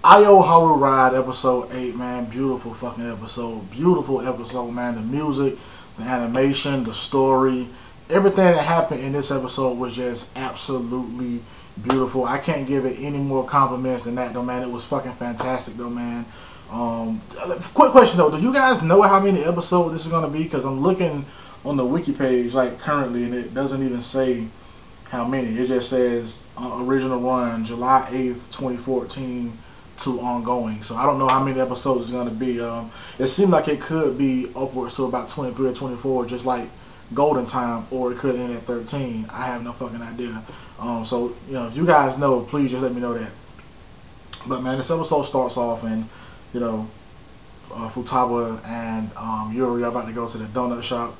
Io Haru Ride episode 8, man. Beautiful fucking episode. Beautiful episode, man. The music, the animation, the story, everything that happened in this episode was just absolutely beautiful. I can't give it any more compliments than that, though, man. It was fucking fantastic, though, man. Quick question, though. Do you guys know how many episodes this is going to be? Because I'm looking on the wiki page, like, currently, and it doesn't even say how many. It just says original run, July 8th, 2014 to ongoing. So I don't know how many episodes it's going to be. It seemed like it could be upwards to about 23 or 24, just like Golden Time, or it could end at 13. I have no fucking idea. So, you know, if you guys know, please just let me know that. But, man, this episode starts off and, you know, Futaba and Yuri are about to go to the donut shop.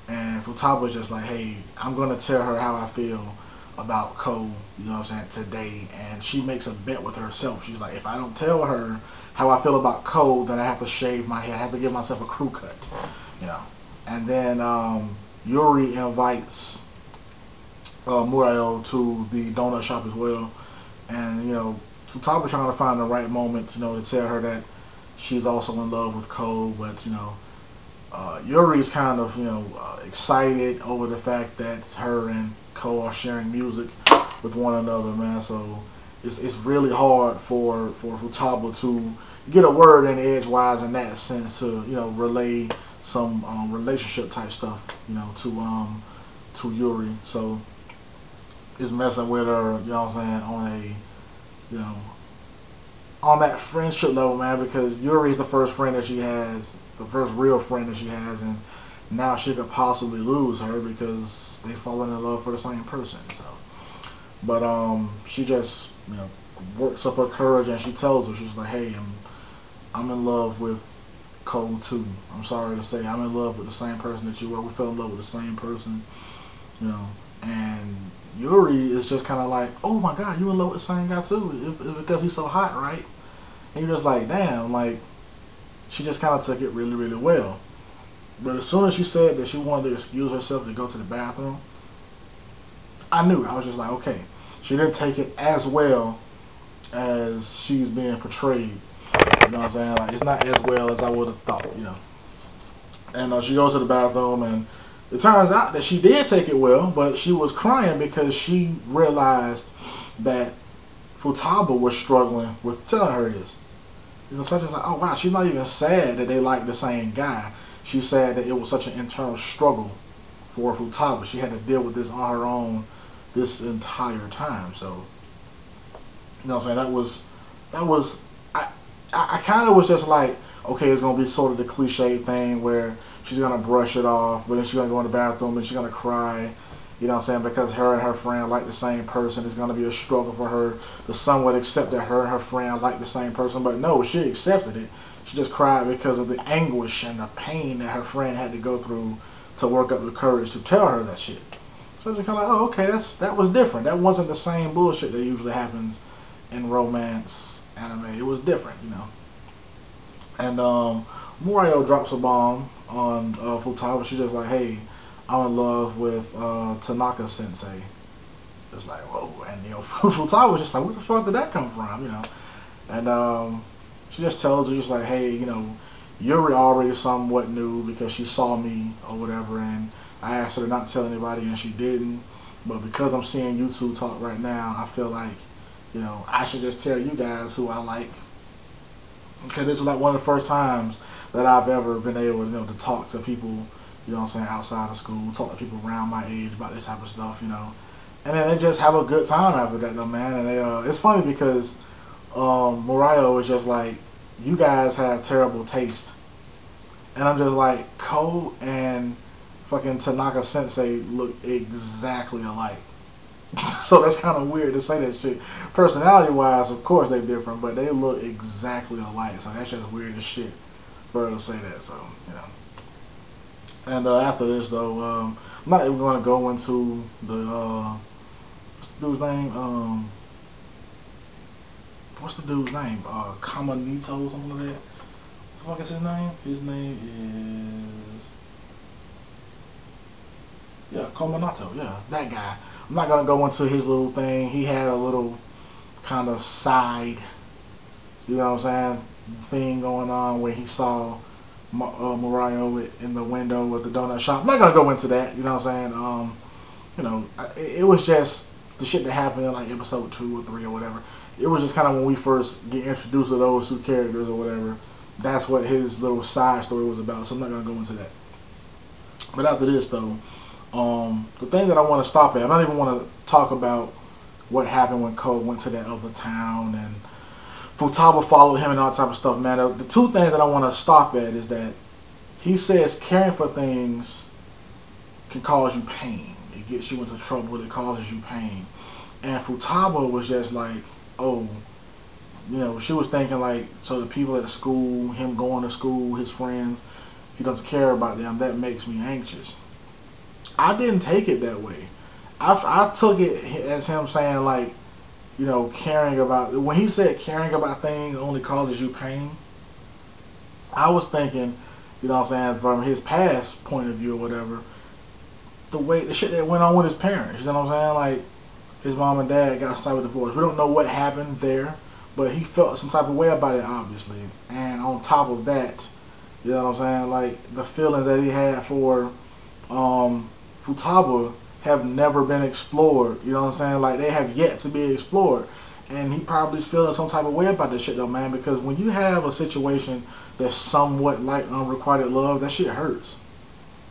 And Futaba's just like, hey, I'm going to tell her how I feel about Ko, you know what I'm saying, today. And she makes a bet with herself. She's like, if I don't tell her how I feel about Ko, then I have to shave my head. I have to give myself a crew cut, you know. And then Yuri invites Murayo to the donut shop as well. And, you know, Futaba's trying to find the right moment, you know, to tell her that she's also in love with Ko. But, you know, Yuri's kind of, you know, excited over the fact that her and Ko are sharing music with one another, man. So it's really hard for Futaba to get a word in edgewise in that sense, to, you know, relay some relationship type stuff, you know, to Yuri. So it's messing with her, you know what I'm saying, on a, you know, on that friendship level, man, because Yuri's the first friend that she has, the first real friend that she has, and now she could possibly lose her because they fallen in love for the same person. So, but she just, you know, works up her courage and she tells her, she's like, hey, I'm in love with Ko too. I'm sorry to say, I'm in love with the same person that you were. We fell in love with the same person, you know. And Yuri is just kind of like, oh my god, you in love with the same guy too? It's because he's so hot, right? And you're just like, damn, like, she just kind of took it really, really well. But as soon as she said that she wanted to excuse herself to go to the bathroom, I knew. I was just like, okay. She didn't take it as well as she's being portrayed. You know what I'm saying? Like, it's not as well as I would have thought, you know. And she goes to the bathroom, and it turns out that she did take it well, but she was crying because she realized that Futaba was struggling with telling her this. It's such as like, oh wow, she's not even sad that they like the same guy. She's sad that it was such an internal struggle for Futaba. She had to deal with this on her own this entire time. So, you know what I'm saying? That was I kind of was just like, okay, it's gonna be sort of the cliche thing where she's gonna brush it off, but then she's gonna go in the bathroom and she's gonna cry. You know what I'm saying? Because her and her friend like the same person. It's going to be a struggle for her to somewhat accept that her and her friend like the same person. But no, she accepted it. She just cried because of the anguish and the pain that her friend had to go through to work up the courage to tell her that shit. So she's kind of like, oh, okay, that was different. That wasn't the same bullshit that usually happens in romance anime. It was different, you know. And Murayo drops a bomb on Futaba. She's just like, hey, I'm in love with Tanaka Sensei. Just like, whoa. And, you know, Futaba was just like, where the fuck did that come from, you know? And she just tells her, just like, hey, you know, Yuri already somewhat knew because she saw me or whatever, and I asked her to not tell anybody, and she didn't. But because I'm seeing you two talk right now, I feel like, you know, I should just tell you guys who I like. Because this is like one of the first times that I've ever been able, you know, to talk to people, you know what I'm saying, outside of school, talk to people around my age about this type of stuff, you know. And then they just have a good time after that, though, man. And they, it's funny because Murayo is just like, you guys have terrible taste. And I'm just like, Ko and fucking Tanaka Sensei look exactly alike. So that's kind of weird to say that shit. Personality-wise, of course they're different, but they look exactly alike. So that's just weird as shit for her to say that, so, you know. And after this, though, I'm not even going to go into the, what's the dude's name? What's the dude's name? Kamanito or something like that? What the fuck is his name? His name is, yeah, Kominato, yeah, that guy. I'm not going to go into his little thing. He had a little kind of side You know what I'm saying? Thing going on where he saw Mario in the window at the donut shop. I'm not gonna go into that. You know what I'm saying? It was just the shit that happened in like episode 2 or 3 or whatever. It was just kind of when we first get introduced to those two characters or whatever. That's what his little side story was about. So I'm not gonna go into that. But after this though, the thing that I want to stop at, I don't even want to talk about what happened when Cole went to that other town and Futaba followed him and all type of stuff, man. The two things that I want to stop at is that he says caring for things can cause you pain. It gets you into trouble. It causes you pain. And Futaba was just like, oh, you know, she was thinking like, so the people at school, him going to school, his friends, he doesn't care about them. That makes me anxious. I didn't take it that way. I took it as him saying like, you know, caring about, when he said caring about things only causes you pain, I was thinking, you know what I'm saying, from his past point of view or whatever, the shit that went on with his parents, you know what I'm saying, like, his mom and dad got some type of divorce. We don't know what happened there, but he felt some type of way about it, obviously. And on top of that, you know what I'm saying, like, the feelings that he had for Futaba have never been explored, you know what I'm saying, like, they have yet to be explored. And he probably is feeling some type of way about this shit though, man, because when you have a situation that's somewhat like unrequited love, that shit hurts.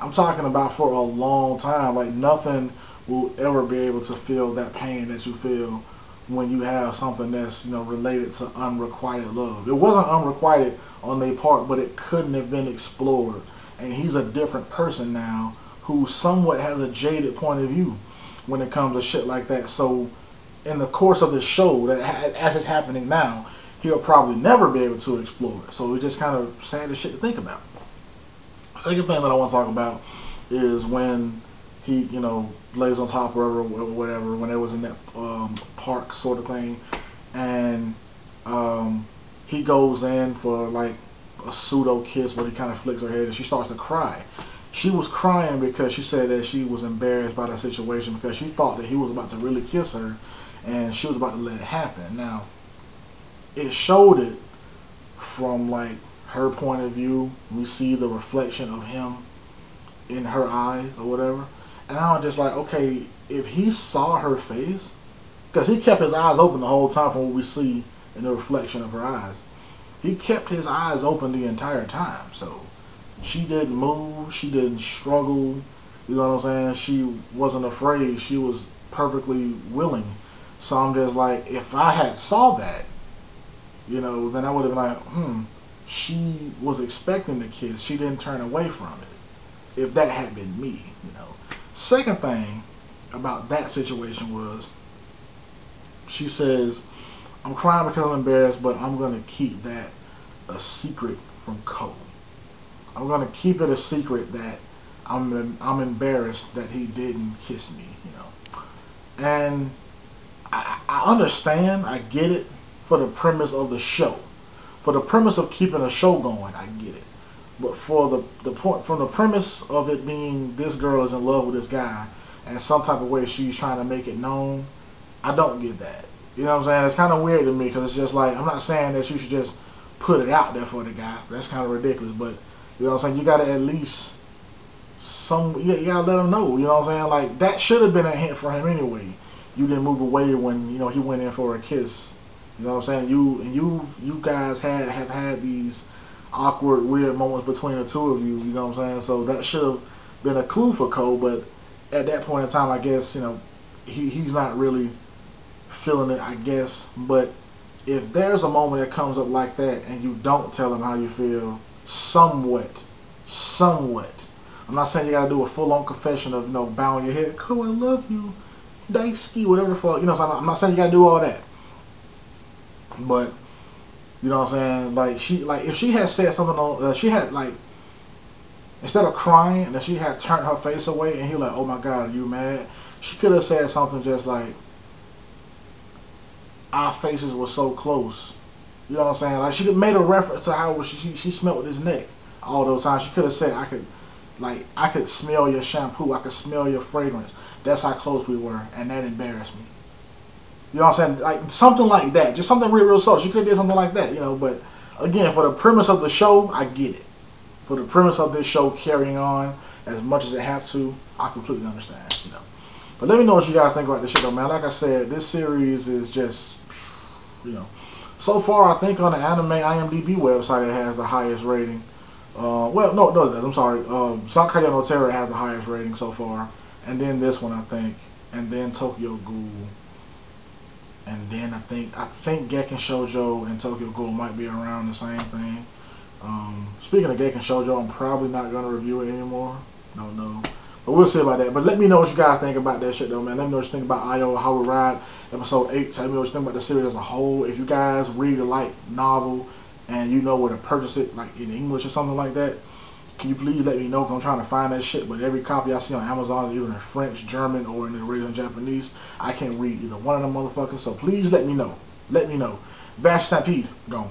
I'm talking about for a long time. Like, nothing will ever be able to feel that pain that you feel when you have something that's, you know, related to unrequited love. It wasn't unrequited on their part, but it couldn't have been explored. And he's a different person now who somewhat has a jaded point of view when it comes to shit like that. So in the course of the show, that as it's happening now, he'll probably never be able to explore it. So it's just kind of sad as shit to think about. Second thing that I want to talk about is when he, you know, lays on top or whatever, when it was in that park sort of thing, and he goes in for like a pseudo kiss, but he kind of flicks her head and she starts to cry. She was crying because she said that she was embarrassed by that situation because she thought that he was about to really kiss her and she was about to let it happen. Now, it showed it from like her point of view. We see the reflection of him in her eyes or whatever. And I was just like, okay, if he saw her face, because he kept his eyes open the whole time from what we see in the reflection of her eyes. He kept his eyes open the entire time. So she didn't move. She didn't struggle. You know what I'm saying? She wasn't afraid. She was perfectly willing. So I'm just like, if I had saw that, you know, then I would have been like, she was expecting the kiss. She didn't turn away from it. If that had been me, you know. Second thing about that situation was, she says, I'm crying because I'm embarrassed, but I'm going to keep that a secret from Cole. I'm going to keep it a secret that I'm embarrassed that he didn't kiss me, you know. And I understand, I get it for the premise of the show. For the premise of keeping a show going, I get it. But for the point, from the premise of it being this girl is in love with this guy and some type of way she's trying to make it known, I don't get that. You know what I'm saying? It's kind of weird to me because it's just like, I'm not saying that you should just put it out there for the guy. That's kind of ridiculous. But, you know what I'm saying? You got to at least, you got to let him know. You know what I'm saying? Like, that should have been a hint for him anyway. You didn't move away when, you know, he went in for a kiss. You know what I'm saying? You guys have had these awkward, weird moments between the two of you. You know what I'm saying? So that should have been a clue for Cole. But at that point in time, I guess, you know, he's not really feeling it, I guess. But if there's a moment that comes up like that and you don't tell him how you feel, somewhat, I'm not saying you gotta do a full-on confession of, you know, bowing your head, Cole, I love you, Daisuke, whatever the fuck, you know, so I'm not saying you gotta do all that. But, you know what I'm saying, like, if she had said something on, she had, like, instead of crying, and then she had turned her face away, and he like, oh my God, are you mad? She could have said something just like, our faces were so close. You know what I'm saying? Like, she could have made a reference to how she smelled his neck all those times. She could have said, I could smell your shampoo, I could smell your fragrance. That's how close we were, and that embarrassed me. You know what I'm saying? Like something like that. Just something real soft. She could have did something like that, you know. But again, for the premise of the show, I get it. For the premise of this show carrying on as much as it have to, I completely understand, you know. But let me know what you guys think about this shit, though, man. Like I said, this series is just, you know, so far I think on the anime IMDb website it has the highest rating. Well, no, it does. I'm sorry. Sankaya no Terror has the highest rating so far, and then this one I think, and then Tokyo Ghoul. And then I think Gekken Shoujo and Tokyo Ghoul might be around the same thing. Speaking of Gekken Shoujo, I'm probably not gonna review it anymore. Don't know, but we'll see about that. But let me know what you guys think about that shit, though, man. Let me know what you think about Ayo Haru Ride episode 8. Tell me what you think about the series as a whole. If you guys read the light novel and you know where to purchase it, like in English or something like that, can you please let me know? Because I'm trying to find that shit. But every copy I see on Amazon is either in French, German, or in the original Japanese. I can't read either one of them motherfuckers. So please let me know. Let me know. Vash Stampede, gone.